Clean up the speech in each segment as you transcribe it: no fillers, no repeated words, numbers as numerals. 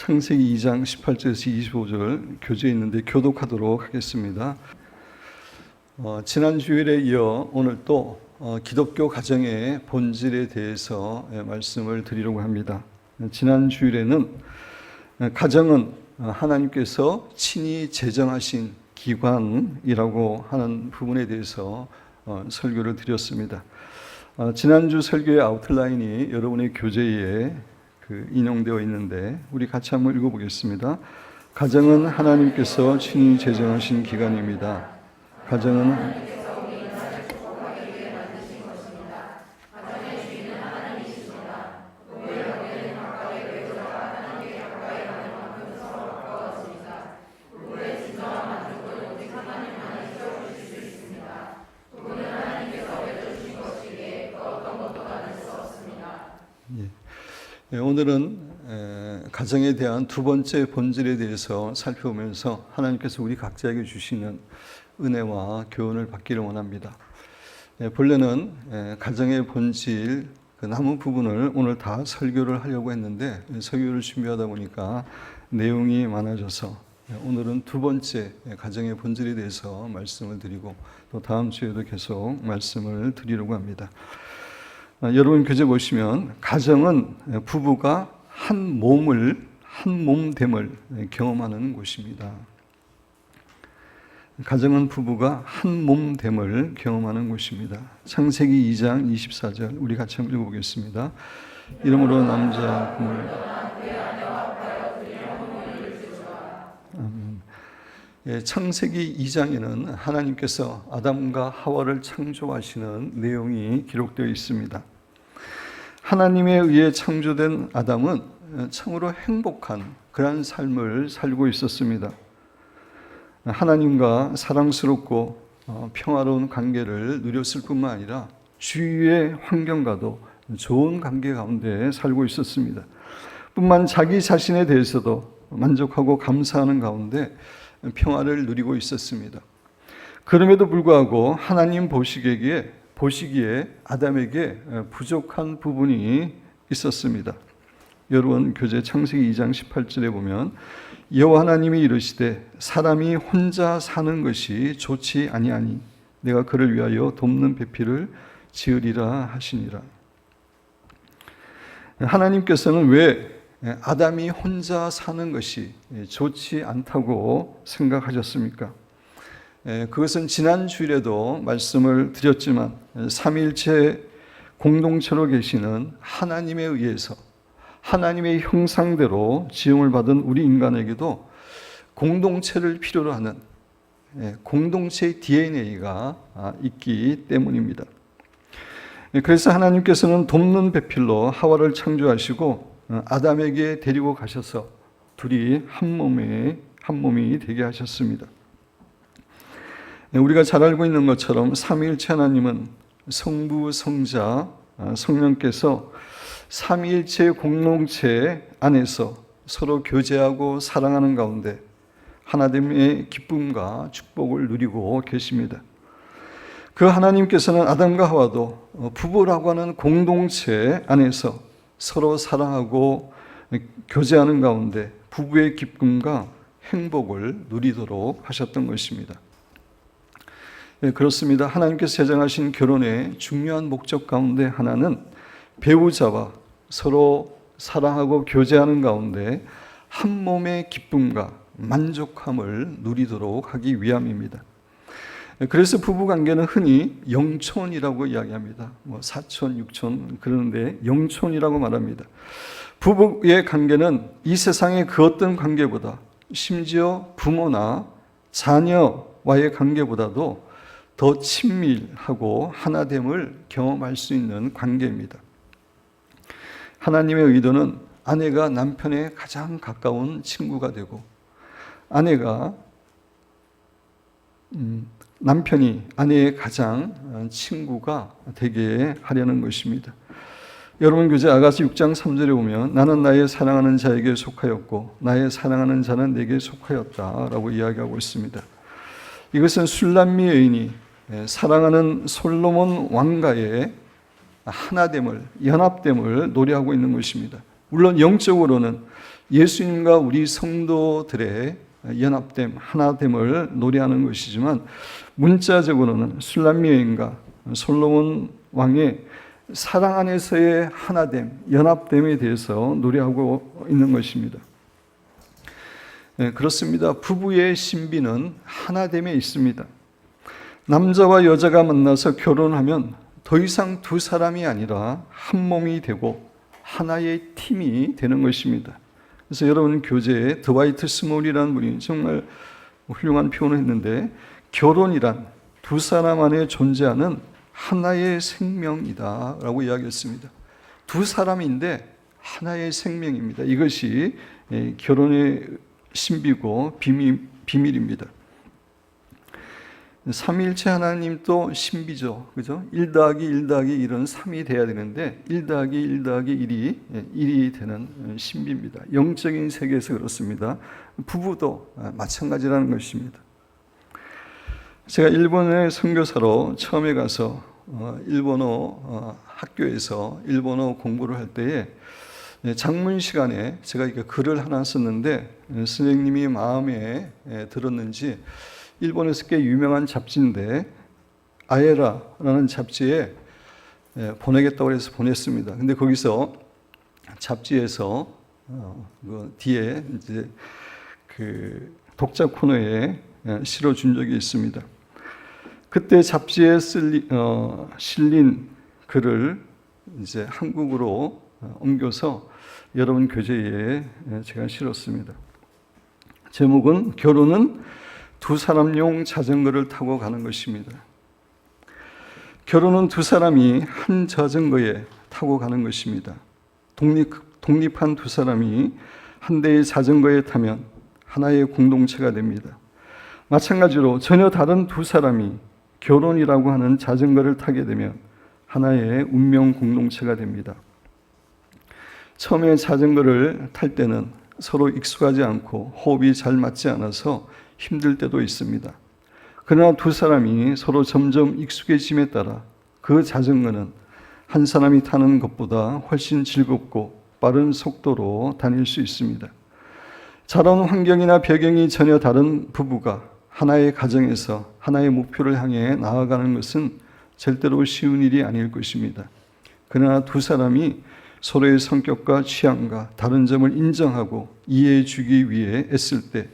창세기 2장 18절에서 25절 교재에 있는데 교독하도록 하겠습니다. 지난 주일에 이어 오늘 또 기독교 가정의 본질에 대해서 말씀을 드리려고 합니다. 지난 주일에는 가정은 하나님께서 친히 제정하신 기관이라고 하는 부분에 대해서 설교를 드렸습니다. 지난주 설교의 아웃라인이 여러분의 교재에 인용되어 있는데 우리 같이 한번 읽어보겠습니다. 가정은 하나님께서 친히 제정하신 기관입니다. 가정은 오늘은 가정에 대한 두 번째 본질에 대해서 살펴보면서 하나님께서 우리 각자에게 주시는 은혜와 교훈을 받기를 원합니다. 본래는 가정의 본질 그 남은 부분을 오늘 다 설교를 하려고 했는데 설교를 준비하다 보니까 내용이 많아져서 오늘은 두 번째 가정의 본질에 대해서 말씀을 드리고 또 다음 주에도 계속 말씀을 드리려고 합니다. 여러분 교재 보시면 가정은 부부가 한 몸됨을 경험하는 곳입니다. 가정은 부부가 한 몸됨을 경험하는 곳입니다. 창세기 2장 24절 우리 같이 한번 읽어보겠습니다. 이러므로 남자 창세기 2장에는 하나님께서 아담과 하와를 창조하시는 내용이 기록되어 있습니다. 하나님에 의해 창조된 아담은 참으로 행복한 그런 삶을 살고 있었습니다. 하나님과 사랑스럽고 평화로운 관계를 누렸을 뿐만 아니라 주위의 환경과도 좋은 관계 가운데 살고 있었습니다. 뿐만 자기 자신에 대해서도 만족하고 감사하는 가운데 평화를 누리고 있었습니다. 그럼에도 불구하고 하나님 보시기에 아담에게 부족한 부분이 있었습니다. 여러분 교재 창세기 2장 18절에 보면 여호와 하나님이 이르시되 사람이 혼자 사는 것이 좋지 아니하니 내가 그를 위하여 돕는 배필을 지으리라 하시니라. 하나님께서는 왜 아담이 혼자 사는 것이 좋지 않다고 생각하셨습니까? 그것은 지난 주일에도 말씀을 드렸지만 삼위일체 공동체로 계시는 하나님에 의해서 하나님의 형상대로 지음을 받은 우리 인간에게도 공동체를 필요로 하는 공동체의 DNA가 있기 때문입니다. 그래서 하나님께서는 돕는 배필로 하와를 창조하시고 아담에게 데리고 가셔서 둘이 한 몸이 되게 하셨습니다. 우리가 잘 알고 있는 것처럼 삼위일체 하나님은 성부, 성자, 성령께서 삼위일체 공동체 안에서 서로 교제하고 사랑하는 가운데 하나됨의 기쁨과 축복을 누리고 계십니다. 그 하나님께서는 아담과 하와도 부부라고 하는 공동체 안에서 서로 사랑하고 교제하는 가운데 부부의 기쁨과 행복을 누리도록 하셨던 것입니다. 그렇습니다. 하나님께서 제정하신 결혼의 중요한 목적 가운데 하나는 배우자와 서로 사랑하고 교제하는 가운데 한 몸의 기쁨과 만족함을 누리도록 하기 위함입니다. 그래서 부부관계는 흔히 영촌이라고 이야기합니다. 사촌, 육촌 그러는데 영촌이라고 말합니다. 부부의 관계는 이 세상의 그 어떤 관계보다 심지어 부모나 자녀와의 관계보다도 더 친밀하고 하나됨을 경험할 수 있는 관계입니다. 하나님의 의도는 아내가 남편의 가장 가까운 친구가 되고 남편이 아내의 가장 친구가 되게 하려는 것입니다. 여러분 교재 아가서 6장 3절에 보면 나는 나의 사랑하는 자에게 속하였고 나의 사랑하는 자는 내게 속하였다라고 이야기하고 있습니다. 이것은 술람미 여인이 사랑하는 솔로몬 왕가의 하나됨을, 연합됨을 노래하고 있는 것입니다. 물론 영적으로는 예수님과 우리 성도들의 연합됨, 하나됨을 노래하는 것이지만 문자적으로는 술람 여인과 솔로몬 왕의 사랑 안에서의 하나됨, 연합됨에 대해서 노래하고 있는 것입니다. 그렇습니다. 부부의 신비는 하나됨에 있습니다. 남자와 여자가 만나서 결혼하면 더 이상 두 사람이 아니라 한 몸이 되고 하나의 팀이 되는 것입니다. 그래서 여러분 교재에 드와이트 스몰이라는 분이 정말 훌륭한 표현을 했는데, 결혼이란 두 사람 안에 존재하는 하나의 생명이다 라고 이야기했습니다. 두 사람인데 하나의 생명입니다. 이것이 결혼의 신비고 비밀입니다. 삼위일체 하나님도 신비죠. 그죠? 1 더하기 1 더하기 1은 3이 돼야 되는데 1 더하기 1 더하기 1이 1이 되는 신비입니다. 영적인 세계에서 그렇습니다. 부부도 마찬가지라는 것입니다. 제가 일본의 선교사로 처음에 가서 일본어 학교에서 일본어 공부를 할 때에 장문 시간에 제가 이렇게 글을 하나 썼는데 선생님이 마음에 들었는지 일본에서 꽤 유명한 잡지인데 아에라라는 잡지에 보내겠다고 해서 보냈습니다. 근데 거기서 잡지에서 그 뒤에 이제 그 독자 코너에 실어준 적이 있습니다. 그때 잡지에 실린 글을 이제 한국어로 옮겨서 여러분 교재에 제가 실었습니다. 제목은 결혼은 두 사람용 자전거를 타고 가는 것입니다. 결혼은 두 사람이 한 자전거에 타고 가는 것입니다. 독립한 두 사람이 한 대의 자전거에 타면 하나의 공동체가 됩니다. 마찬가지로 전혀 다른 두 사람이 결혼이라고 하는 자전거를 타게 되면 하나의 운명 공동체가 됩니다. 처음에 자전거를 탈 때는 서로 익숙하지 않고 호흡이 잘 맞지 않아서 힘들 때도 있습니다. 그러나 두 사람이 서로 점점 익숙해짐에 따라 그 자전거는 한 사람이 타는 것보다 훨씬 즐겁고 빠른 속도로 다닐 수 있습니다. 자라온 환경이나 배경이 전혀 다른 부부가 하나의 가정에서 하나의 목표를 향해 나아가는 것은 절대로 쉬운 일이 아닐 것입니다. 그러나 두 사람이 서로의 성격과 취향과 다른 점을 인정하고 이해해 주기 위해 애쓸 때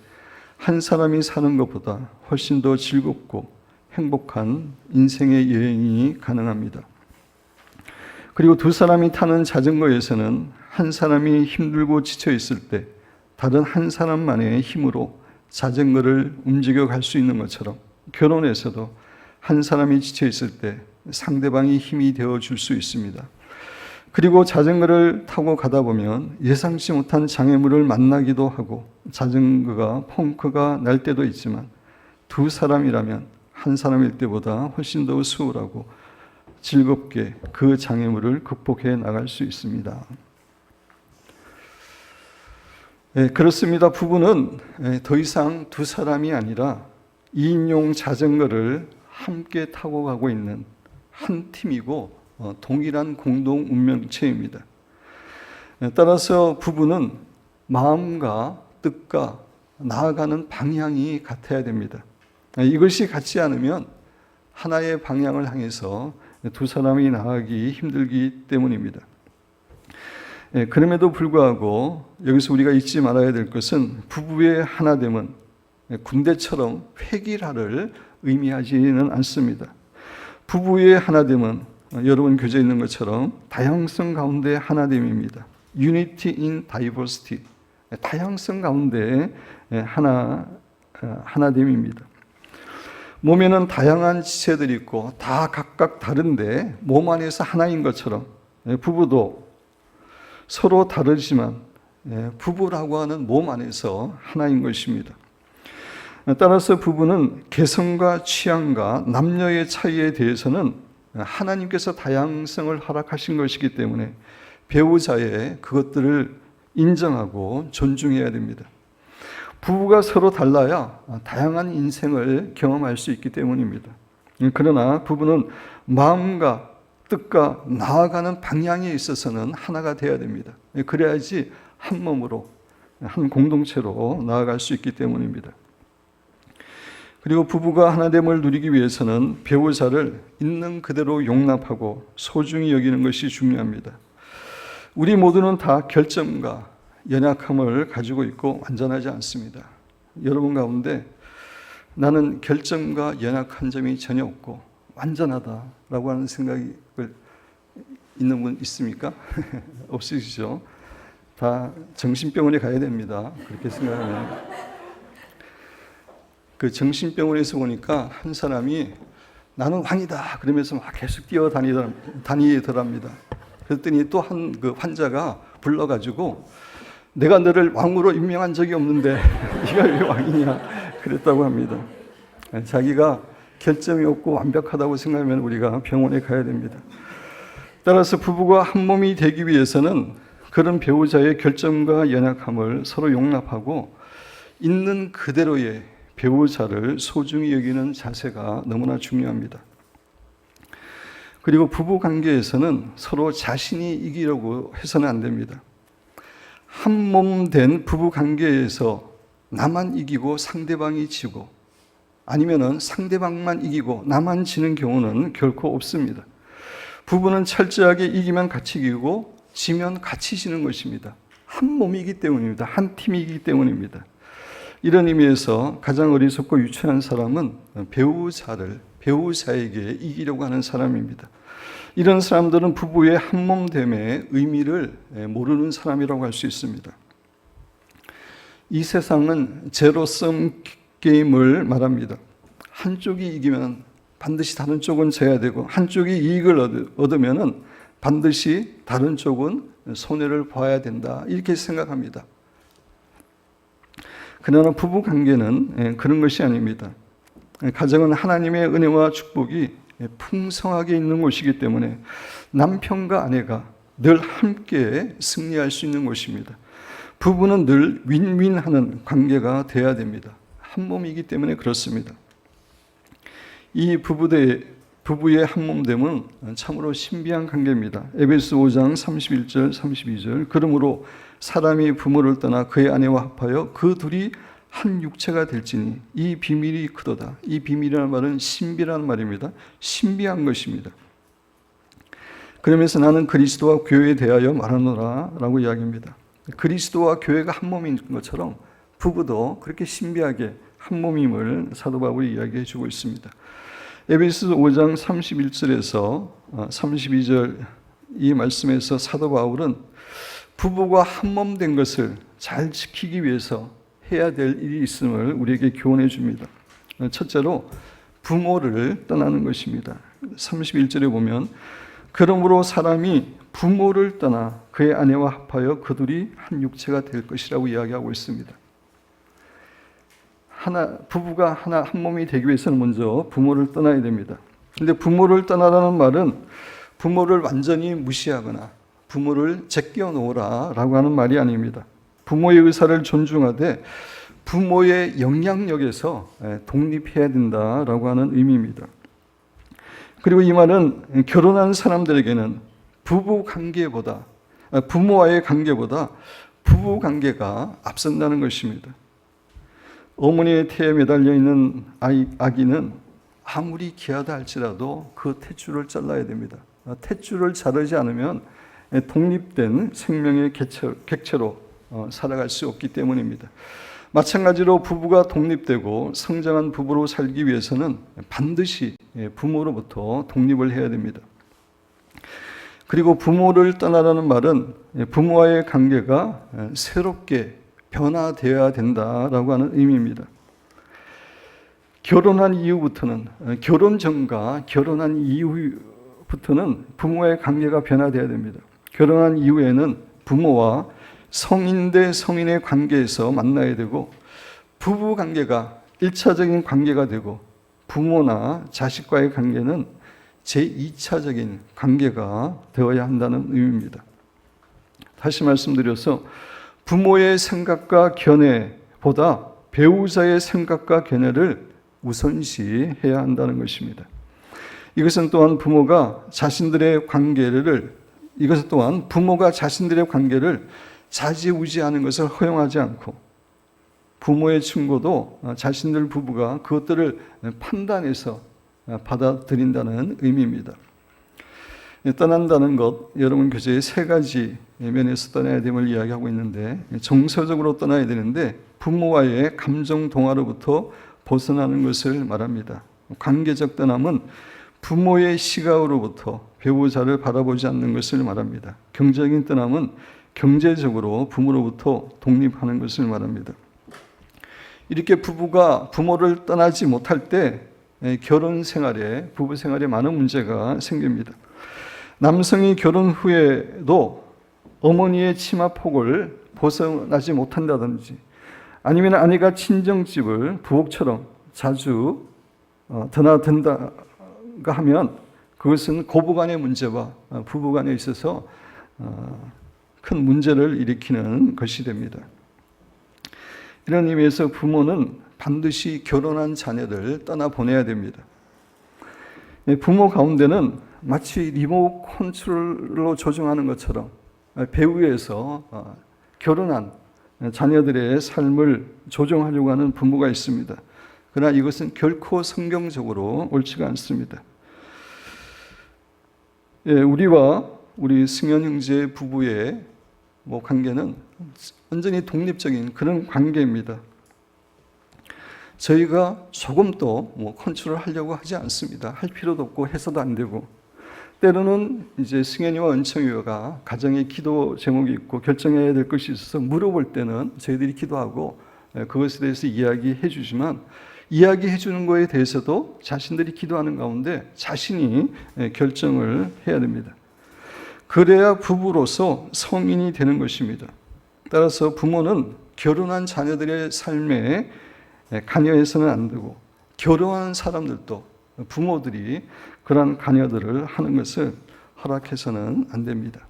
한 사람이 사는 것보다 훨씬 더 즐겁고 행복한 인생의 여행이 가능합니다. 그리고 두 사람이 타는 자전거에서는 한 사람이 힘들고 지쳐 있을 때 다른 한 사람만의 힘으로 자전거를 움직여 갈 수 있는 것처럼 결혼에서도 한 사람이 지쳐 있을 때 상대방이 힘이 되어 줄 수 있습니다. 그리고 자전거를 타고 가다 보면 예상치 못한 장애물을 만나기도 하고 자전거가 펑크가 날 때도 있지만 두 사람이라면 한 사람일 때보다 훨씬 더 수월하고 즐겁게 그 장애물을 극복해 나갈 수 있습니다. 그렇습니다. 부부는 더 이상 두 사람이 아니라 2인용 자전거를 함께 타고 가고 있는 한 팀이고 동일한 공동 운명체입니다. 따라서 부부는 마음과 뜻과 나아가는 방향이 같아야 됩니다. 이것이 같지 않으면 하나의 방향을 향해서 두 사람이 나아가기 힘들기 때문입니다. 그럼에도 불구하고 여기서 우리가 잊지 말아야 될 것은 부부의 하나됨은 군대처럼 획일화를 의미하지는 않습니다. 부부의 하나됨은 여러분 교재에 있는 것처럼 다양성 가운데 하나됨입니다. Unity in diversity. 다양성 가운데 하나됨입니다. 몸에는 다양한 지체들이 있고 다 각각 다른데 몸 안에서 하나인 것처럼 부부도 서로 다르지만 부부라고 하는 몸 안에서 하나인 것입니다. 따라서 부부는 개성과 취향과 남녀의 차이에 대해서는 하나님께서 다양성을 허락하신 것이기 때문에 배우자의 그것들을 인정하고 존중해야 됩니다. 부부가 서로 달라야 다양한 인생을 경험할 수 있기 때문입니다. 그러나 부부는 마음과 뜻과 나아가는 방향에 있어서는 하나가 되어야 됩니다. 그래야지 한 몸으로 한 공동체로 나아갈 수 있기 때문입니다. 그리고 부부가 하나됨을 누리기 위해서는 배우자를 있는 그대로 용납하고 소중히 여기는 것이 중요합니다. 우리 모두는 다 결점과 연약함을 가지고 있고 완전하지 않습니다. 여러분 가운데 나는 결점과 연약한 점이 전혀 없고 완전하다라고 하는 생각이 있는 분 있습니까? 없으시죠? 다 정신병원에 가야 됩니다. 그렇게 생각하면. 그 정신병원에서 보니까 한 사람이 나는 왕이다 그러면서 막 계속 뛰어다니더랍니다. 그랬더니 또 한 그 환자가 불러가지고 내가 너를 왕으로 임명한 적이 없는데 네가 왜 왕이냐 그랬다고 합니다. 자기가 결점이 없고 완벽하다고 생각하면 우리가 병원에 가야 됩니다. 따라서 부부가 한 몸이 되기 위해서는 그런 배우자의 결점과 연약함을 서로 용납하고 있는 그대로의 배우자를 소중히 여기는 자세가 너무나 중요합니다. 그리고 부부 관계에서는 서로 자신이 이기려고 해서는 안 됩니다. 한 몸 된 부부 관계에서 나만 이기고 상대방이 지고 아니면은 상대방만 이기고 나만 지는 경우는 결코 없습니다. 부부는 철저하게 이기면 같이 이기고 지면 같이 지는 것입니다. 한 몸이기 때문입니다. 한 팀이기 때문입니다. 이런 의미에서 가장 어리석고 유치한 사람은 배우자에게 이기려고 하는 사람입니다. 이런 사람들은 부부의 한 몸됨의 의미를 모르는 사람이라고 할 수 있습니다. 이 세상은 제로섬 게임을 말합니다. 한쪽이 이기면 반드시 다른 쪽은 져야 되고 한쪽이 이익을 얻으면 반드시 다른 쪽은 손해를 봐야 된다. 이렇게 생각합니다. 그러나 부부 관계는 그런 것이 아닙니다. 가정은 하나님의 은혜와 축복이 풍성하게 있는 곳이기 때문에 남편과 아내가 늘 함께 승리할 수 있는 곳입니다. 부부는 늘 윈윈하는 관계가 되어야 됩니다. 한 몸이기 때문에 그렇습니다. 이 부부의 한 몸됨은 참으로 신비한 관계입니다. 에베소 5장 31절 32절 그러므로 사람이 부모를 떠나 그의 아내와 합하여 그 둘이 한 육체가 될지니 이 비밀이 크도다. 이 비밀이라는 말은 신비라는 말입니다. 신비한 것입니다. 그러면서 나는 그리스도와 교회에 대하여 말하노라 라고 이야기합니다. 그리스도와 교회가 한 몸인 것처럼 부부도 그렇게 신비하게 한 몸임을 사도 바울이 이야기해 주고 있습니다. 에베소 5장 31절에서 32절 이 말씀에서 사도 바울은 부부가 한 몸 된 것을 잘 지키기 위해서 해야 될 일이 있음을 우리에게 교훈해 줍니다. 첫째로 부모를 떠나는 것입니다. 31절에 보면 그러므로 사람이 부모를 떠나 그의 아내와 합하여 그들이 한 육체가 될 것이라고 이야기하고 있습니다. 부부가 한 몸이 되기 위해서는 먼저 부모를 떠나야 됩니다. 그런데 부모를 떠나라는 말은 부모를 완전히 무시하거나 부모를 제껴 놓으라 라고 하는 말이 아닙니다. 부모의 의사를 존중하되 부모의 영향력에서 독립해야 된다라고 하는 의미입니다. 그리고 이 말은 결혼한 사람들에게는 부모와의 관계보다 부부 관계가 앞선다는 것입니다. 어머니의 태에 매달려 있는 아기는 아무리 귀하다 할지라도 그 탯줄을 잘라야 됩니다. 탯줄을 자르지 않으면 독립된 생명의 객체로 살아갈 수 없기 때문입니다. 마찬가지로 부부가 독립되고 성장한 부부로 살기 위해서는 반드시 부모로부터 독립을 해야 됩니다. 그리고 부모를 떠나라는 말은 부모와의 관계가 새롭게 변화되어야 된다라고 하는 의미입니다. 결혼한 이후부터는 결혼 전과 결혼한 이후부터는 부모와의 관계가 변화되어야 됩니다. 결혼한 이후에는 부모와 성인 대 성인의 관계에서 만나야 되고 부부 관계가 1차적인 관계가 되고 부모나 자식과의 관계는 제2차적인 관계가 되어야 한다는 의미입니다. 다시 말씀드려서 부모의 생각과 견해보다 배우자의 생각과 견해를 우선시해야 한다는 것입니다. 이것은 또한 부모가 자신들의 관계를 좌지우지하는 것을 허용하지 않고 부모의 충고도 자신들 부부가 그것들을 판단해서 받아들인다는 의미입니다. 떠난다는 것, 여러분 교재에 세 가지 면에서 떠나야 됨을 이야기하고 있는데, 정서적으로 떠나야 되는데 부모와의 감정 동화로부터 벗어나는 것을 말합니다. 관계적 떠남은 부모의 시각으로부터 배우자를 바라보지 않는 것을 말합니다. 경제적인 떠남은 경제적으로 부모로부터 독립하는 것을 말합니다. 이렇게 부부가 부모를 떠나지 못할 때 결혼 생활에, 부부 생활에 많은 문제가 생깁니다. 남성이 결혼 후에도 어머니의 치마폭을 벗어나지 못한다든지, 아니면 아내가 친정집을 부엌처럼 자주 드나든다가 하면 그것은 고부간의 문제와 부부간에 있어서 큰 문제를 일으키는 것이 됩니다. 이런 의미에서 부모는 반드시 결혼한 자녀를 떠나보내야 됩니다. 부모 가운데는 마치 리모트 컨트롤로 조종하는 것처럼 배후에서 결혼한 자녀들의 삶을 조종하려고 하는 부모가 있습니다. 그러나 이것은 결코 성경적으로 옳지가 않습니다. 우리와 우리 승현 형제 부부의 관계는 완전히 독립적인 그런 관계입니다. 저희가 조금도 컨트롤하려고 하지 않습니다. 할 필요도 없고 해서도 안 되고, 때로는 이제 승현이와 은청이가 가정에 기도 제목이 있고 결정해야 될 것이 있어서 물어볼 때는 저희들이 기도하고 그것에 대해서 이야기해 주지만, 이야기해 주는 것에 대해서도 자신들이 기도하는 가운데 자신이 결정을 해야 됩니다. 그래야 부부로서 성인이 되는 것입니다. 따라서 부모는 결혼한 자녀들의 삶에 관여해서는 안 되고, 결혼한 사람들도 부모들이 그러한 관여들을 하는 것을 허락해서는 안 됩니다.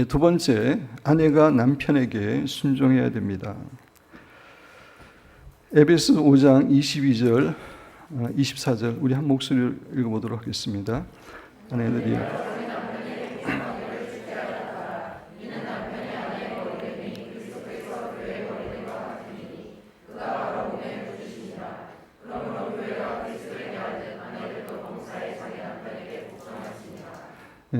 두 번째, 아내가 남편에게 순종해야 됩니다. 에베소 5장 22절, 24절 우리 한 목소리로 읽어보도록 하겠습니다. 아내들이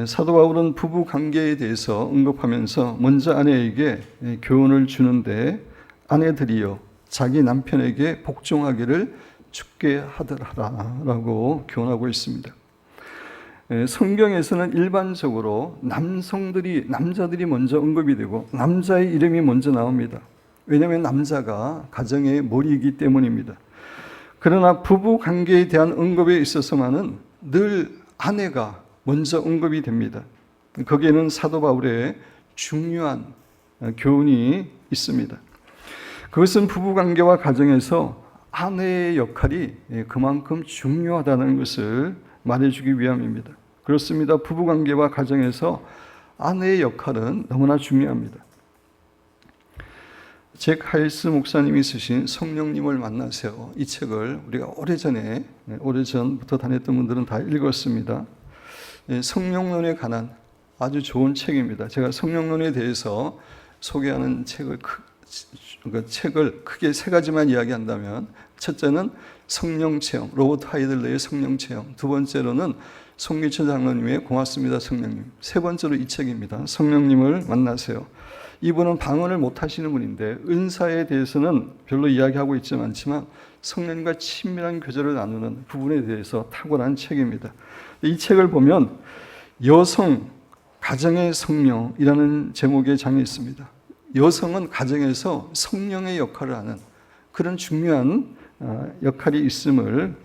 사도 바울은 부부 관계에 대해서 언급하면서 먼저 아내에게 교훈을 주는데, 아내들이여 자기 남편에게 복종하기를 죽게 하더라라고 교훈하고 있습니다. 성경에서는 일반적으로 남자들이 먼저 언급이 되고 남자의 이름이 먼저 나옵니다. 왜냐하면 남자가 가정의 머리이기 때문입니다. 그러나 부부 관계에 대한 언급에 있어서만은 늘 아내가 먼저 언급이 됩니다. 거기에는 사도 바울의 중요한 교훈이 있습니다. 그것은 부부관계와 가정에서 아내의 역할이 그만큼 중요하다는 것을 말해주기 위함입니다. 그렇습니다. 부부관계와 가정에서 아내의 역할은 너무나 중요합니다. 잭 하이스 목사님이 쓰신 성령님을 만나세요, 이 책을 우리가 오래전부터 다녔던 분들은 다 읽었습니다. 성령론에 관한 아주 좋은 책입니다. 제가 성령론에 대해서 소개하는 책을 크게 세 가지만 이야기한다면, 첫째는 성령체험, 로버트 하이들러의 성령체험, 두 번째로는 송기천 장로님의 고맙습니다 성령님, 세 번째로 이 책입니다. 성령님을 만나세요. 이분은 방언을 못 하시는 분인데 은사에 대해서는 별로 이야기하고 있지 않지만 성령님과 친밀한 교제를 나누는 부분에 대해서 탁월한 책입니다. 이 책을 보면 여성, 가정의 성령이라는 제목의 장이 있습니다. 여성은 가정에서 성령의 역할을 하는 그런 중요한 역할이 있음을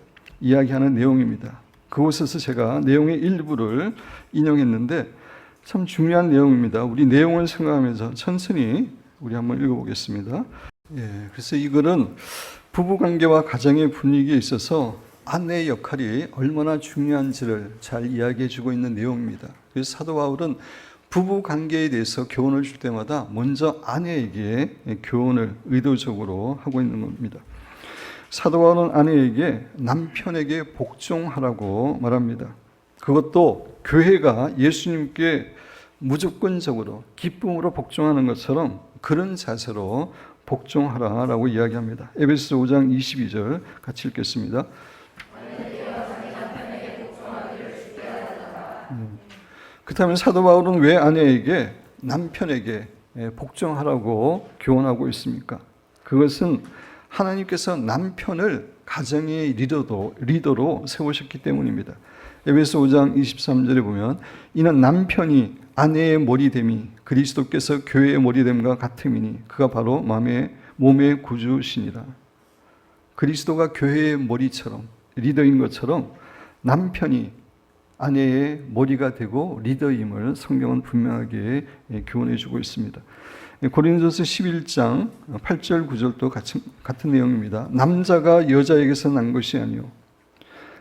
이야기하는 내용입니다. 그곳에서 제가 내용의 일부를 인용했는데 참 중요한 내용입니다. 우리 내용을 생각하면서 천천히 우리 한번 읽어보겠습니다. 그래서 이 글은 부부관계와 가정의 분위기에 있어서 아내의 역할이 얼마나 중요한지를 잘 이야기해주고 있는 내용입니다. 그래서 사도 바울은 부부관계에 대해서 교훈을 줄 때마다 먼저 아내에게 교훈을 의도적으로 하고 있는 겁니다. 사도 바울은 아내에게 남편에게 복종하라고 말합니다. 그것도 교회가 예수님께 무조건적으로 기쁨으로 복종하는 것처럼 그런 자세로 복종하라라고 이야기합니다. 에베소서 5장 22절 같이 읽겠습니다. 그렇다면 사도 바울은 왜 아내에게, 남편에게 복종하라고 교훈하고 있습니까? 그것은 하나님께서 남편을 가정의 리더로 세우셨기 때문입니다. 에베소 5장 23절에 보면 이는 남편이 아내의 머리됨이 그리스도께서 교회의 머리됨과 같음이니 그가 바로 몸의 구주시니라. 그리스도가 교회의 머리처럼, 리더인 것처럼 남편이 아내의 머리가 되고 리더임을 성경은 분명하게 교훈해 주고 있습니다. 고린도서 11장 8절 9절도 같은 내용입니다. 남자가 여자에게서 난 것이 아니요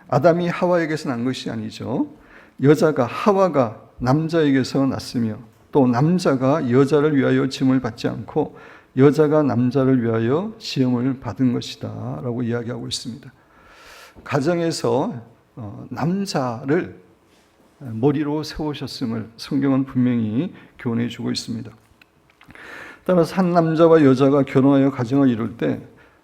아담이 하와에게서 난 것이 아니죠. 여자가 하와가 남자에게서 났으며 또 남자가 여자를 위하여 짐을 받지 않고 여자가 남자를 위하여 시험을 받은 것이다 라고 이야기하고 있습니다. 가정에서 남자를 머리로 세우셨음을 성경은 분명히 교훈해 주고 있습니다. 따라서 한 남자와 여자가 결혼하여 가정을 이룰 때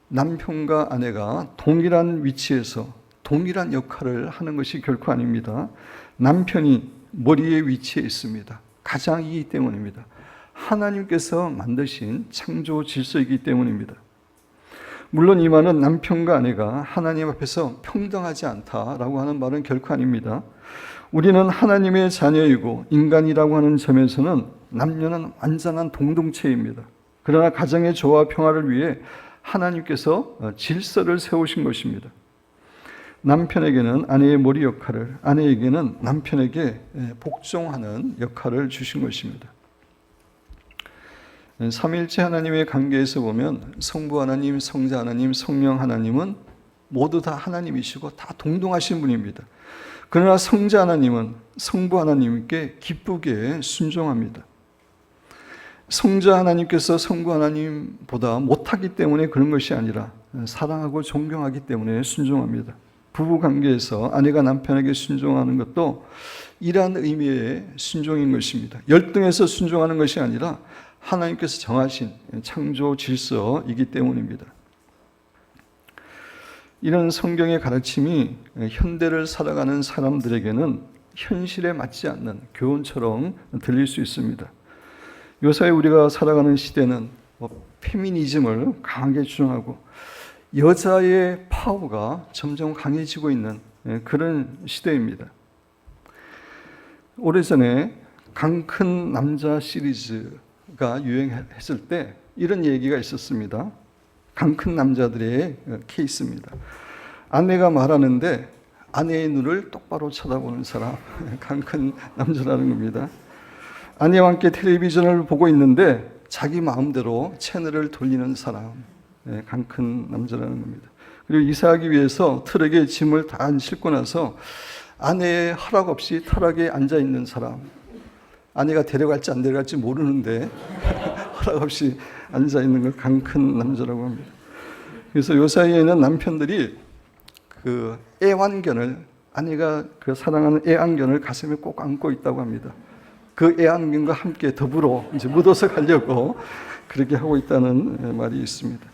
남편과 아내가 동일한 위치에서 동일한 역할을 하는 것이 결코 아닙니다. 남편이 머리의 위치에 있습니다. 가장이기 때문입니다. 하나님께서 만드신 창조 질서이기 때문입니다. 물론 이 말은 남편과 아내가 하나님 앞에서 평등하지 않다라고 하는 말은 결코 아닙니다. 우리는 하나님의 자녀이고 인간이라고 하는 점에서는 남녀는 완전한 동등체입니다. 그러나 가정의 조화 평화를 위해 하나님께서 질서를 세우신 것입니다. 남편에게는 아내의 머리 역할을, 아내에게는 남편에게 복종하는 역할을 주신 것입니다. 삼위일체 하나님의 관계에서 보면 성부 하나님, 성자 하나님, 성령 하나님은 모두 다 하나님이시고 다 동등하신 분입니다. 그러나 성자 하나님은 성부 하나님께 기쁘게 순종합니다. 성자 하나님께서 성부 하나님보다 못하기 때문에 그런 것이 아니라 사랑하고 존경하기 때문에 순종합니다. 부부 관계에서 아내가 남편에게 순종하는 것도 이러한 의미의 순종인 것입니다. 열등해서 순종하는 것이 아니라 하나님께서 정하신 창조 질서이기 때문입니다. 이런 성경의 가르침이 현대를 살아가는 사람들에게는 현실에 맞지 않는 교훈처럼 들릴 수 있습니다. 요사이 우리가 살아가는 시대는 페미니즘을 강하게 주장하고 여자의 파워가 점점 강해지고 있는 그런 시대입니다. 오래전에 강 큰 남자 시리즈가 유행했을 때 이런 얘기가 있었습니다. 강 큰 남자들의 케이스입니다. 아내가 말하는데 아내의 눈을 똑바로 쳐다보는 사람, 강 큰 남자라는 겁니다. 아내와 함께 텔레비전을 보고 있는데 자기 마음대로 채널을 돌리는 사람, 강 큰 남자라는 겁니다. 그리고 이사하기 위해서 트럭에 짐을 다 싣고 나서 아내의 허락 없이 트럭에 앉아 있는 사람, 아내가 데려갈지 안 데려갈지 모르는데 허락 없이 앉아 있는 걸 강 큰 남자라고 합니다. 그래서 요 사이에는 남편들이 그 애완견을, 아내가 그 사랑하는 애완견을 가슴에 꼭 안고 있다고 합니다. 그 애완견과 함께 더불어 이제 묻어서 가려고 그렇게 하고 있다는 말이 있습니다.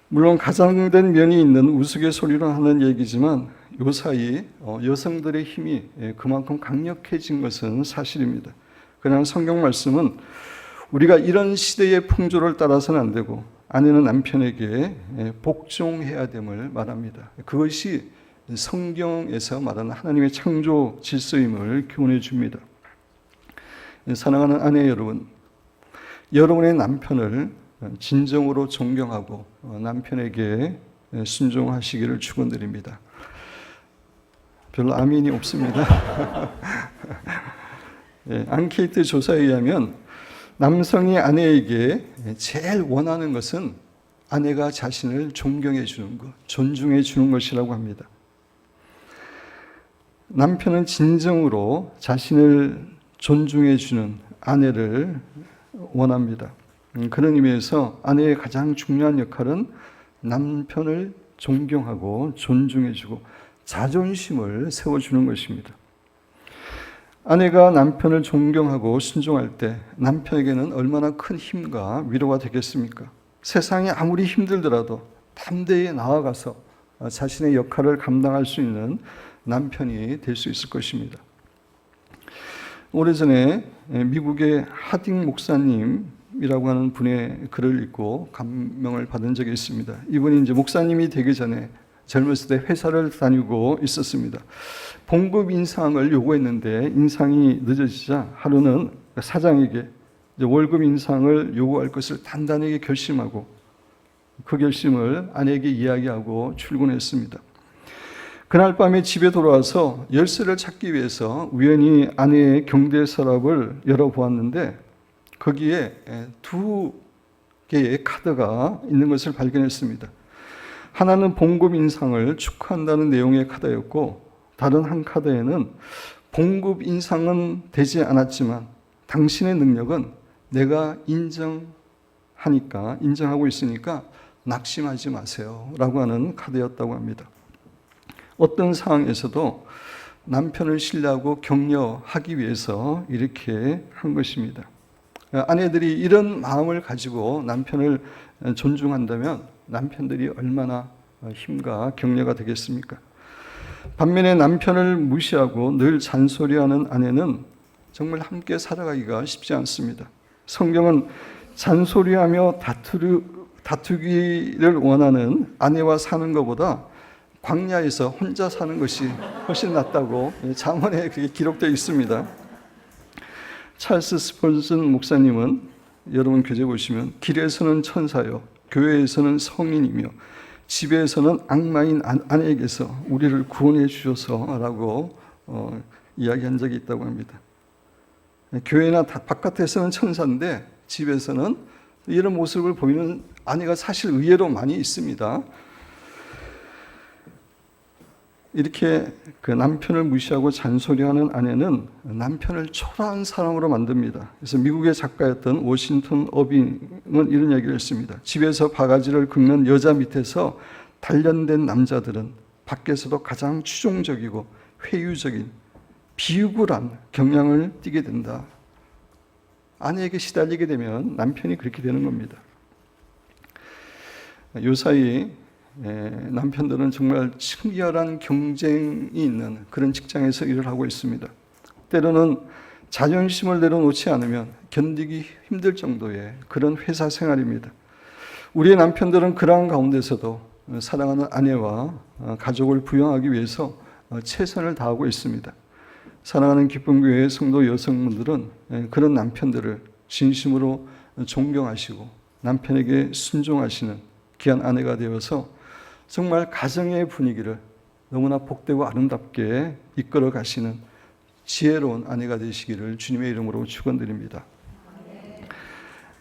물론 가장된 면이 있는 우스갯소리로 하는 얘기지만 요 사이 여성들의 힘이 그만큼 강력해진 것은 사실입니다. 그러나 성경 말씀은 우리가 이런 시대의 풍조를 따라서는 안 되고 아내는 남편에게 복종해야 됨을 말합니다. 그것이 성경에서 말하는 하나님의 창조 질서임을 교훈해 줍니다. 사랑하는 아내 여러분, 여러분의 남편을 진정으로 존경하고 남편에게 순종하시기를 축원드립니다. 별로 아멘이 없습니다. 앙케이트 조사에 의하면 남성이 아내에게 제일 원하는 것은 아내가 자신을 존경해 주는 것, 존중해 주는 것이라고 합니다. 남편은 진정으로 자신을 존중해 주는 아내를 원합니다. 그런 의미에서 아내의 가장 중요한 역할은 남편을 존경하고 존중해 주고 자존심을 세워주는 것입니다. 아내가 남편을 존경하고 순종할 때 남편에게는 얼마나 큰 힘과 위로가 되겠습니까? 세상이 아무리 힘들더라도 담대히 나아가서 자신의 역할을 감당할 수 있는 남편이 될 수 있을 것입니다. 오래전에 미국의 하딩 목사님이라고 하는 분의 글을 읽고 감명을 받은 적이 있습니다. 이분이 이제 목사님이 되기 전에 젊었을 때 회사를 다니고 있었습니다. 봉급 인상을 요구했는데 인상이 늦어지자 하루는 사장에게 월급 인상을 요구할 것을 단단하게 결심하고 그 결심을 아내에게 이야기하고 출근했습니다. 그날 밤에 집에 돌아와서 열쇠를 찾기 위해서 우연히 아내의 경제 서랍을 열어보았는데 거기에 2개의 카드가 있는 것을 발견했습니다. 하나는 봉급 인상을 축하한다는 내용의 카드였고 다른 한 카드에는 봉급 인상은 되지 않았지만 당신의 능력은 내가 인정하고 있으니까 낙심하지 마세요 라고 하는 카드였다고 합니다. 어떤 상황에서도 남편을 신뢰하고 격려하기 위해서 이렇게 한 것입니다. 아내들이 이런 마음을 가지고 남편을 존중한다면 남편들이 얼마나 힘과 격려가 되겠습니까? 반면에 남편을 무시하고 늘 잔소리하는 아내는 정말 함께 살아가기가 쉽지 않습니다. 성경은 잔소리하며 다투기를 원하는 아내와 사는 것보다 광야에서 혼자 사는 것이 훨씬 낫다고 잠언에 그게 기록되어 있습니다. 찰스 스펄전 목사님은 여러분 교재 보시면 길에서는 천사요 교회에서는 성인이며 집에서는 악마인 아내에게서 우리를 구원해 주셔서라고 이야기한 적이 있다고 합니다. 교회나 바깥에서는 천사인데 집에서는 이런 모습을 보이는 아내가 사실 의외로 많이 있습니다. 이렇게 그 남편을 무시하고 잔소리하는 아내는 남편을 초라한 사람으로 만듭니다. 그래서 미국의 작가였던 워싱턴 어빙은 이런 얘기를 했습니다. 집에서 바가지를 긁는 여자 밑에서 단련된 남자들은 밖에서도 가장 추종적이고 회유적인 비굴한 경향을 띠게 된다. 아내에게 시달리게 되면 남편이 그렇게 되는 겁니다. 요사이 남편들은 정말 치열한 경쟁이 있는 그런 직장에서 일을 하고 있습니다. 때로는 자존심을 내려놓지 않으면 견디기 힘들 정도의 그런 회사 생활입니다. 우리의 남편들은 그러한 가운데서도 사랑하는 아내와 가족을 부양하기 위해서 최선을 다하고 있습니다. 사랑하는 기쁨교회의 성도 여성분들은 그런 남편들을 진심으로 존경하시고 남편에게 순종하시는 귀한 아내가 되어서 정말 가정의 분위기를 너무나 복되고 아름답게 이끌어 가시는 지혜로운 아내가 되시기를 주님의 이름으로 축원드립니다.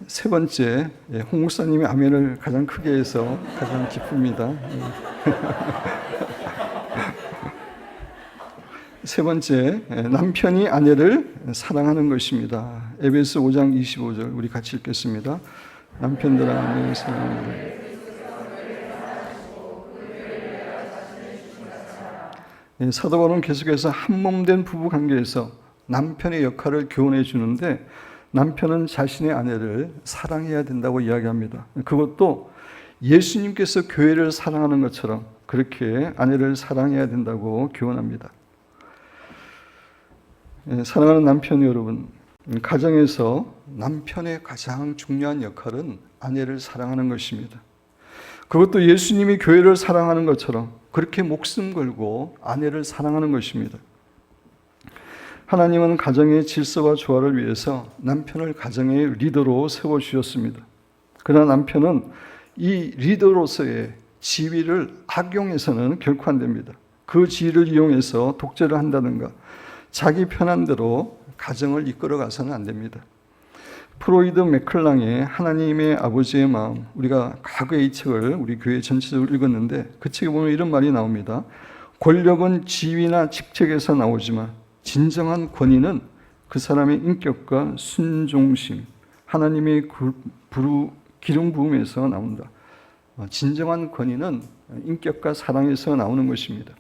세 번째, 홍 목사님이 아멘을 가장 크게 해서 가장 기쁩니다. 세 번째, 남편이 아내를 사랑하는 것입니다. 에베소 5장 25절 우리 같이 읽겠습니다. 남편들아 아내를 사랑하는 사도 바울은 계속해서 한몸된 부부 관계에서 남편의 역할을 교훈해 주는데 남편은 자신의 아내를 사랑해야 된다고 이야기합니다. 그것도 예수님께서 교회를 사랑하는 것처럼 그렇게 아내를 사랑해야 된다고 교훈합니다. 사랑하는 남편 여러분, 가정에서 남편의 가장 중요한 역할은 아내를 사랑하는 것입니다. 그것도 예수님이 교회를 사랑하는 것처럼 그렇게 목숨 걸고 아내를 사랑하는 것입니다. 하나님은 가정의 질서와 조화를 위해서 남편을 가정의 리더로 세워주셨습니다. 그러나 남편은 이 리더로서의 지위를 악용해서는 결코 안 됩니다. 그 지위를 이용해서 독재를 한다든가 자기 편한 대로 가정을 이끌어가서는 안 됩니다. 프로이드 맥클랑의 하나님의 아버지의 마음, 우리가 과거의 이 책을 우리 교회 전체적으로 읽었는데 그 책에 보면 이런 말이 나옵니다. 권력은 지위나 직책에서 나오지만 진정한 권위는 그 사람의 인격과 순종심, 하나님의 기름 부음에서 나온다. 진정한 권위는 인격과 사랑에서 나오는 것입니다.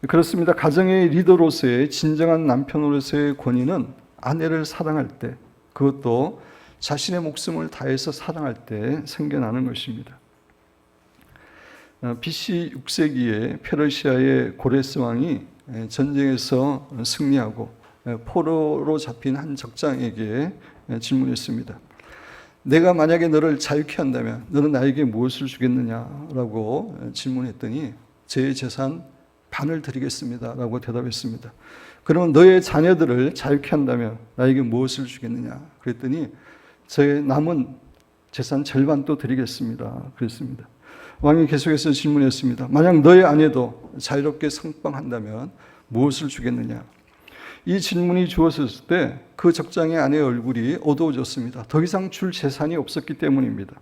그렇습니다. 가정의 리더로서의 진정한 남편으로서의 권위는 아내를 사랑할 때, 그것도 자신의 목숨을 다해서 사랑할 때 생겨나는 것입니다. BC 6세기에 페르시아의 고레스 왕이 전쟁에서 승리하고 포로로 잡힌 한 적장에게 질문했습니다. 내가 만약에 너를 자유케 한다면 너는 나에게 무엇을 주겠느냐라고 질문했더니 제 재산 반을 드리겠습니다 라고 대답했습니다. 그러면 너의 자녀들을 자유케 한다면 나에게 무엇을 주겠느냐 그랬더니 제 남은 재산 절반도 드리겠습니다 그랬습니다. 왕이 계속해서 질문했습니다. 만약 너의 아내도 자유롭게 성방한다면 무엇을 주겠느냐? 이 질문이 주어졌을 때 그 적장의 아내의 얼굴이 어두워졌습니다. 더 이상 줄 재산이 없었기 때문입니다.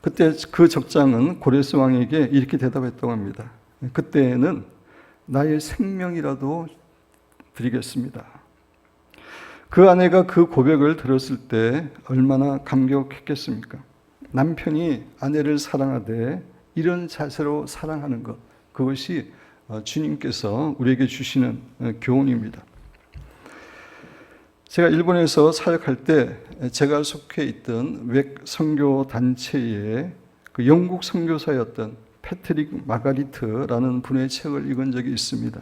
그때 그 적장은 고레스 왕에게 이렇게 대답했다고 합니다. 그때는 나의 생명이라도 드리겠습니다. 그 아내가 그 고백을 들었을 때 얼마나 감격했겠습니까? 남편이 아내를 사랑하되 이런 자세로 사랑하는 것, 그것이 주님께서 우리에게 주시는 교훈입니다. 제가 일본에서 사역할 때 제가 속해 있던 웩 선교 단체의 그 영국 선교사였던 패트릭 마가리트라는 분의 책을 읽은 적이 있습니다.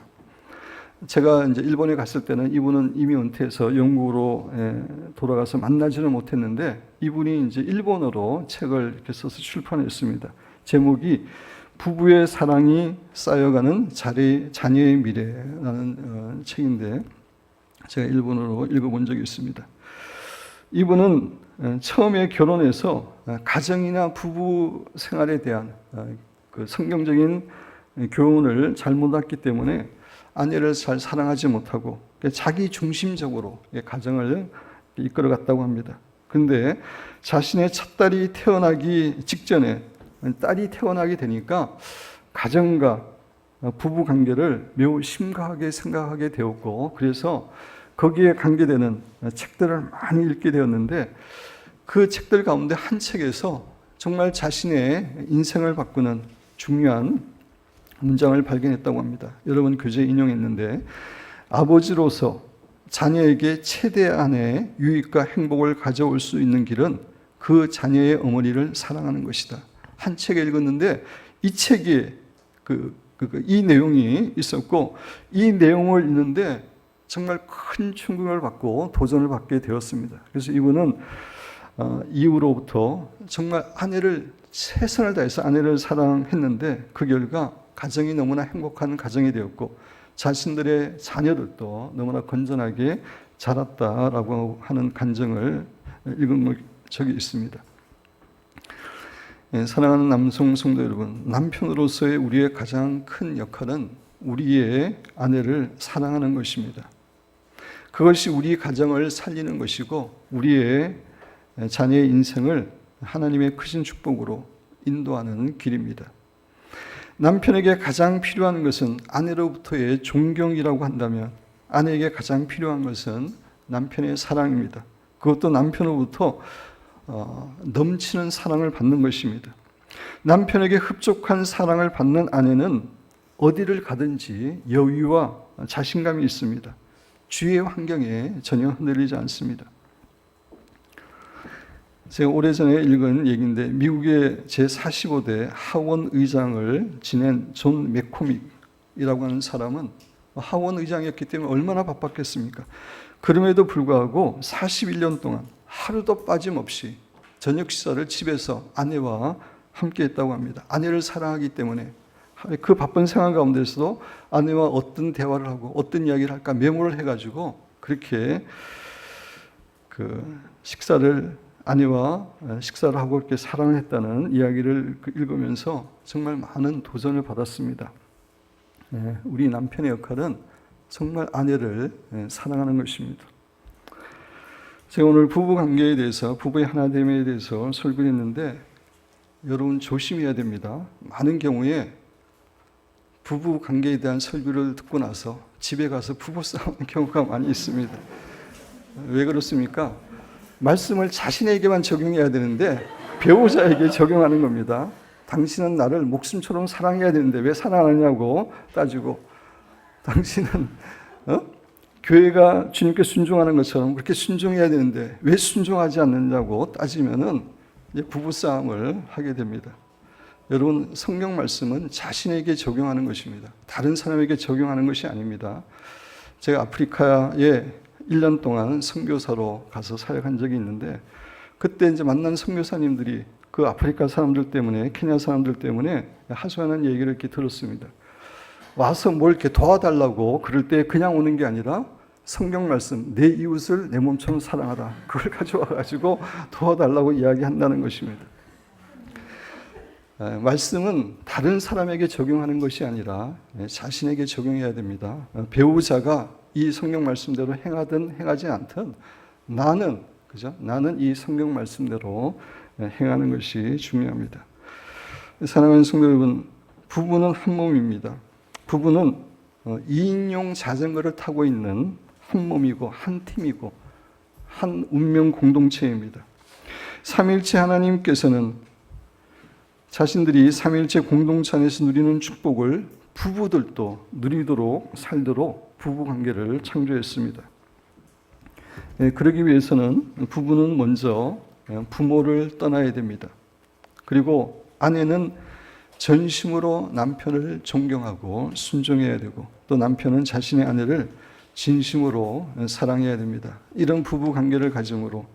제가 이제 일본에 갔을 때는 이분은 이미 은퇴해서 영국으로 돌아가서 만나지는 못했는데 이분이 이제 일본어로 책을 이렇게 써서 출판했습니다. 제목이 부부의 사랑이 쌓여가는 자녀의 미래라는 책인데 제가 일본어로 읽어본 적이 있습니다. 이분은 처음에 결혼해서 가정이나 부부 생활에 대한 그 성경적인 교훈을 잘못 얻기 때문에 아내를 잘 사랑하지 못하고 자기 중심적으로 가정을 이끌어갔다고 합니다. 그런데 자신의 첫딸이 태어나기 직전에 딸이 태어나게 되니까 가정과 부부 관계를 매우 심각하게 생각하게 되었고 그래서 거기에 관계되는 책들을 많이 읽게 되었는데 그 책들 가운데 한 책에서 정말 자신의 인생을 바꾸는 중요한 문장을 발견했다고 합니다. 여러분 교재에 인용했는데 아버지로서 자녀에게 최대한의 유익과 행복을 가져올 수 있는 길은 그 자녀의 어머니를 사랑하는 것이다. 한 책에 읽었는데 이 책에 이 내용이 있었고 이 내용을 읽는데 정말 큰 충격을 받고 도전을 받게 되었습니다. 그래서 이분은 이후로부터 정말 아내를 최선을 다해서 아내를 사랑했는데 그 결과 가정이 너무나 행복한 가정이 되었고 자신들의 자녀들도 너무나 건전하게 자랐다라고 하는 간증을 읽은 적이 있습니다. 사랑하는 남성 성도 여러분, 남편으로서의 우리의 가장 큰 역할은 우리의 아내를 사랑하는 것입니다. 그것이 우리 가정을 살리는 것이고 우리의 자녀의 인생을 하나님의 크신 축복으로 인도하는 길입니다. 남편에게 가장 필요한 것은 아내로부터의 존경이라고 한다면 아내에게 가장 필요한 것은 남편의 사랑입니다. 그것도 남편으로부터 넘치는 사랑을 받는 것입니다. 남편에게 흡족한 사랑을 받는 아내는 어디를 가든지 여유와 자신감이 있습니다. 주위의 환경에 전혀 흔들리지 않습니다. 제가 오래전에 읽은 얘기인데 미국의 제45대 하원 의장을 지낸 존 맥코믹이라고 하는 사람은 하원 의장이었기 때문에 얼마나 바빴겠습니까? 그럼에도 불구하고 41년 동안 하루도 빠짐없이 저녁 식사를 집에서 아내와 함께 했다고 합니다. 아내를 사랑하기 때문에 그 바쁜 생활 가운데서도 아내와 어떤 대화를 하고 어떤 이야기를 할까 메모를 해가지고 그렇게 아내와 식사를 하고 이렇게 사랑을 했다는 이야기를 읽으면서 정말 많은 도전을 받았습니다. 우리 남편의 역할은 정말 아내를 사랑하는 것입니다. 제가 오늘 부부 관계에 대해서, 부부의 하나됨에 대해서 설교를 했는데 여러분 조심해야 됩니다. 많은 경우에 부부 관계에 대한 설교를 듣고 나서 집에 가서 부부 싸우는 경우가 많이 있습니다. 왜 그렇습니까? 말씀을 자신에게만 적용해야 되는데 배우자에게 적용하는 겁니다. 당신은 나를 목숨처럼 사랑해야 되는데 왜 사랑하냐고 따지고, 당신은 교회가 주님께 순종하는 것처럼 그렇게 순종해야 되는데 왜 순종하지 않느냐고 따지면은 이제 부부싸움을 하게 됩니다. 여러분, 성경 말씀은 자신에게 적용하는 것입니다. 다른 사람에게 적용하는 것이 아닙니다. 제가 아프리카에 1년 동안 선교사로 가서 사역한 적이 있는데, 그때 이제 만난 선교사님들이 그 아프리카 사람들 때문에, 케냐 사람들 때문에 하소연하는 얘기를 이렇게 들었습니다. 와서 뭘 이렇게 도와달라고 그럴 때 그냥 오는 게 아니라 성경 말씀, 내 이웃을 내 몸처럼 사랑하라, 그걸 가져와가지고 도와달라고 이야기한다는 것입니다. 말씀은 다른 사람에게 적용하는 것이 아니라 자신에게 적용해야 됩니다. 배우자가 이 성경 말씀대로 행하든 행하지 않든 나는 이 성경 말씀대로 행하는 것이 중요합니다. 사랑하는 성도 여러분, 부부는 한 몸입니다. 부부는 2인용 자전거를 타고 있는 한 몸이고 한 팀이고 한 운명 공동체입니다. 삼위일체 하나님께서는 자신들이 삼위일체 공동체 안에서 누리는 축복을 부부들도 누리도록 살도록 부부관계를 창조했습니다. 그러기 위해서는 부부는 먼저 부모를 떠나야 됩니다. 그리고 아내는 전심으로 남편을 존경하고 순종해야 되고, 또 남편은 자신의 아내를 진심으로 사랑해야 됩니다. 이런 부부관계를 가짐으로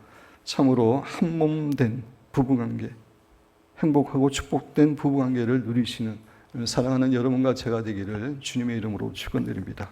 참으로 한몸된 부부관계, 행복하고 축복된 부부관계를 누리시는 사랑하는 여러분과 제가 되기를 주님의 이름으로 축원드립니다.